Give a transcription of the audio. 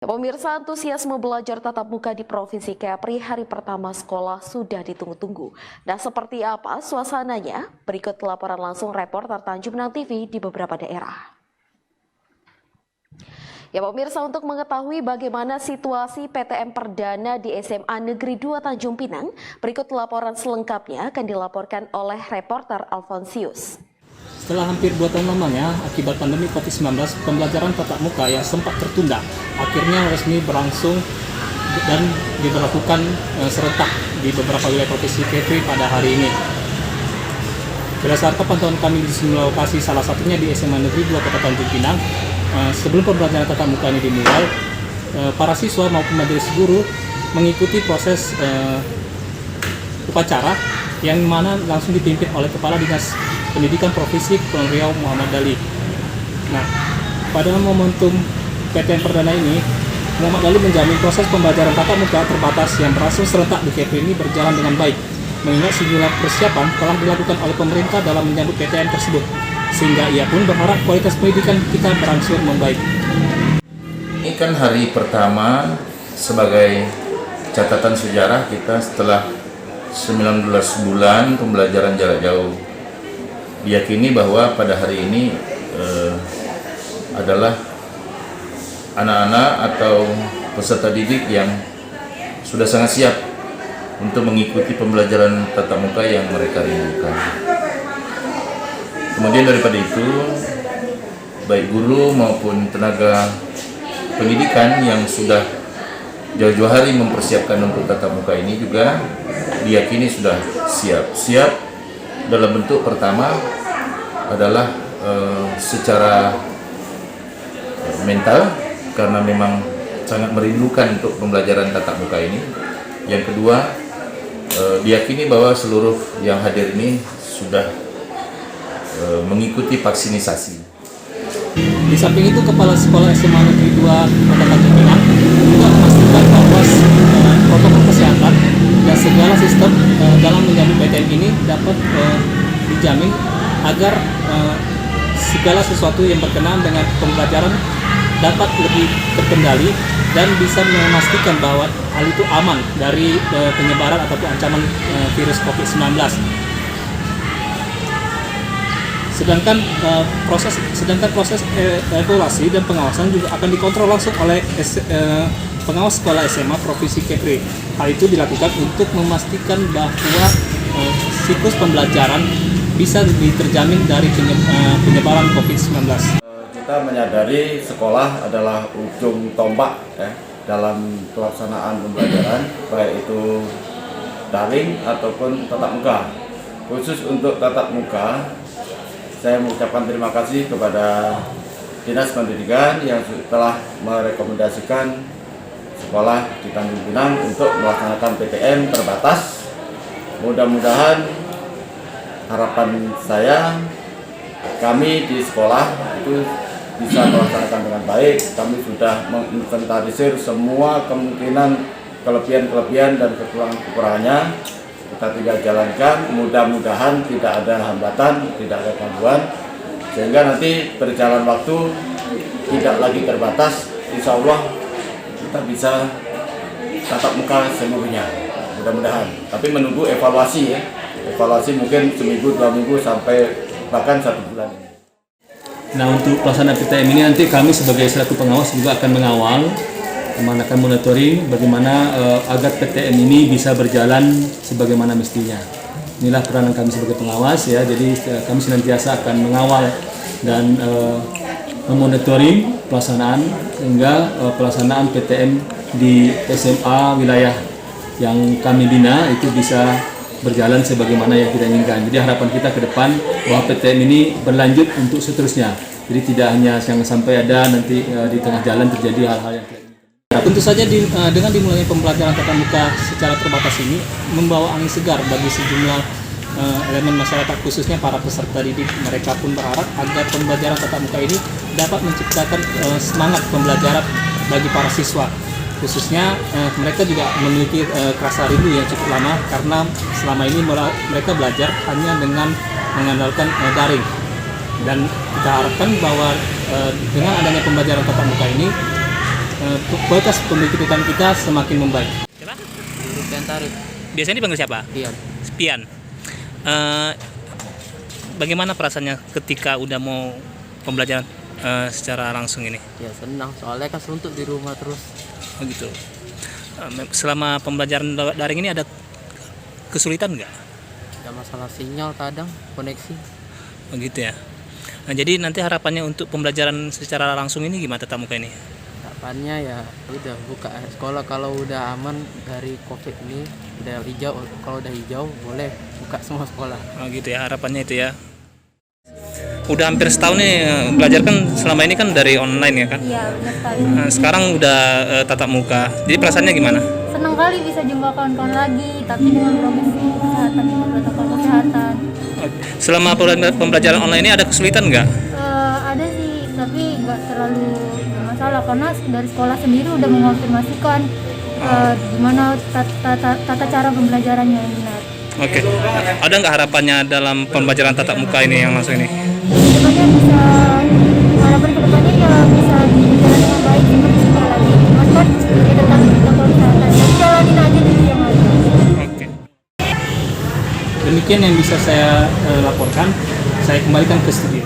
Ya, pemirsa, antusiasme belajar tatap muka di Provinsi Kepri hari pertama sekolah sudah ditunggu-tunggu. Nah, seperti apa suasananya? Berikut laporan langsung reporter Tanjung Pinang TV di beberapa daerah. Ya, pemirsa, untuk mengetahui bagaimana situasi PTM Perdana di SMA Negeri 2 Tanjung Pinang, berikut laporan selengkapnya akan dilaporkan oleh reporter Alfonsius. Setelah hampir 2 tahun lamanya, akibat pandemi COVID-19, pembelajaran tatap muka yang sempat tertunda akhirnya resmi berlangsung dan diberlakukan serentak di beberapa wilayah Provinsi Kepri pada hari ini. Berdasarkan pantauan kami di sejumlah lokasi, salah satunya di SMA Negeri 2 Kota Tanjung Pinang, sebelum pembelajaran tatap muka ini dimulai, para siswa maupun majelis guru mengikuti proses upacara yang mana langsung dipimpin oleh Kepala Dinas Pendidikan Provinsi Kepulauan Riau Muhammad Dali. Nah, pada momentum PTM Perdana ini, Muhammad Dali menjamin proses pembelajaran tatap muka terbatas yang berlangsung serentak di Kepri ini berjalan dengan baik, mengingat sejumlah persiapan telah dilakukan oleh pemerintah dalam menyambut PTM tersebut, sehingga ia pun berharap kualitas pendidikan kita berangsur membaik. Ini kan hari pertama sebagai catatan sejarah kita setelah 19 bulan pembelajaran jarak jauh. Diyakini bahwa pada hari ini adalah anak-anak atau peserta didik yang sudah sangat siap untuk mengikuti pembelajaran tatap muka yang mereka rindukan. Kemudian daripada itu, baik guru maupun tenaga pendidikan yang sudah jauh-jauh hari mempersiapkan untuk tatap muka ini juga diyakini sudah siap dalam bentuk pertama adalah secara mental, karena memang sangat merindukan untuk pembelajaran tatap muka ini. Yang kedua, diyakini bahwa seluruh yang hadir ini sudah mengikuti vaksinisasi. Di samping itu, Kepala Sekolah SMA Negeri 2 Kota Tanjung Pinang juga memastikan bahwa protokol kesehatan dan segala sistem dalam menyambut PTM ini dapat dijamin agar segala sesuatu yang berkenaan dengan pembelajaran dapat lebih terkendali dan bisa memastikan bahwa hal itu aman dari penyebaran ataupun ancaman virus COVID-19. Sedangkan proses evaluasi dan pengawasan juga akan dikontrol langsung oleh pengawas sekolah SMA Provinsi Kepri. Hal itu dilakukan untuk memastikan bahwa siklus pembelajaran bisa terjamin dari penyebaran COVID-19. Kita menyadari sekolah adalah ujung tombak dalam pelaksanaan pembelajaran, baik itu daring ataupun tatap muka. Khusus untuk tatap muka, saya mengucapkan terima kasih kepada Dinas Pendidikan yang telah merekomendasikan sekolah di Tanjung Pinang untuk melaksanakan PTM terbatas. Mudah-mudahan harapan saya, kami di sekolah itu bisa melaksanakan dengan baik. Kami sudah menginventarisir semua kemungkinan kelebihan-kelebihan dan kekurangan-kekurangannya. Kita tinggal jalankan, mudah-mudahan tidak ada hambatan, tidak ada gangguan, sehingga nanti berjalan waktu tidak lagi terbatas. Insya Allah kita bisa tatap muka seluruhnya, mudah-mudahan. Tapi menunggu evaluasi ya. Evaluasi mungkin seminggu, 2 minggu, sampai bahkan 1 bulan. Nah, untuk pelaksanaan PTM ini nanti kami sebagai selaku pengawas juga akan mengawal, akan monitoring bagaimana agar PTM ini bisa berjalan sebagaimana mestinya. Inilah peranan kami sebagai pengawas ya. Jadi kami senantiasa akan mengawal dan memonitoring pelaksanaan sehingga pelaksanaan PTM di SMA wilayah yang kami bina itu bisa berjalan sebagaimana yang kita inginkan. Jadi harapan kita ke depan bahwa PTM ini berlanjut untuk seterusnya. Jadi tidak hanya yang sampai ada nanti di tengah jalan terjadi hal-hal yang tidak inginkan. Nah, tentu saja dengan dimulainya pembelajaran tatap muka secara terbatas ini membawa angin segar bagi sejumlah elemen masyarakat, khususnya para peserta didik. Mereka pun berharap agar pembelajaran tatap muka ini dapat menciptakan semangat pembelajaran bagi para siswa. Khususnya mereka juga memiliki rasa rindu yang cukup lama karena selama ini mereka belajar hanya dengan mengandalkan daring. Dan kita harapkan bahwa dengan adanya pembelajaran tatap muka ini kualitas pendidikan kita semakin membaik. Siapa? Guru Piantarif, Biasanya dipanggil siapa? Pian. Pian. Bagaimana perasaannya ketika udah mau pembelajaran secara langsung ini? Ya senang, soalnya kan suntuk di rumah terus. Oh gitu. Selama pembelajaran daring ini ada kesulitan nggak? Ada masalah sinyal kadang, koneksi. Oh gitu ya. Nah, jadi nanti harapannya untuk pembelajaran secara langsung ini gimana tatap muka ini? Harapannya ya udah buka sekolah kalau udah aman dari COVID ini, udah hijau. Kalau udah hijau boleh buka semua sekolah. Oh gitu ya, harapannya itu ya. Udah hampir setahun nih belajar kan selama ini kan dari online ya kan? Iya, benar sekali. Nah, sekarang udah tatap muka. Jadi perasaannya gimana? Senang kali bisa jumpa kawan-kawan lagi, tapi dengan protokol kesehatan, protokol kesehatan. Selama pembelajaran online ini ada kesulitan nggak? Ada sih, tapi nggak terlalu bermasalah karena dari sekolah sendiri udah mengonfirmasikan gimana tata cara pembelajarannya yang benar. Oke. Ada nggak harapannya dalam pembelajaran tatap muka ini yang langsung ini? Kedepannya bisa, harapan kedepannya ya bisa dijalankan dengan baik seperti sekolah lagi. Cuman kan ya tetap protokol kesehatan. Jadi jalanin aja dulu yang ada. Oke. Demikian yang bisa saya laporkan. Saya kembalikan ke studio.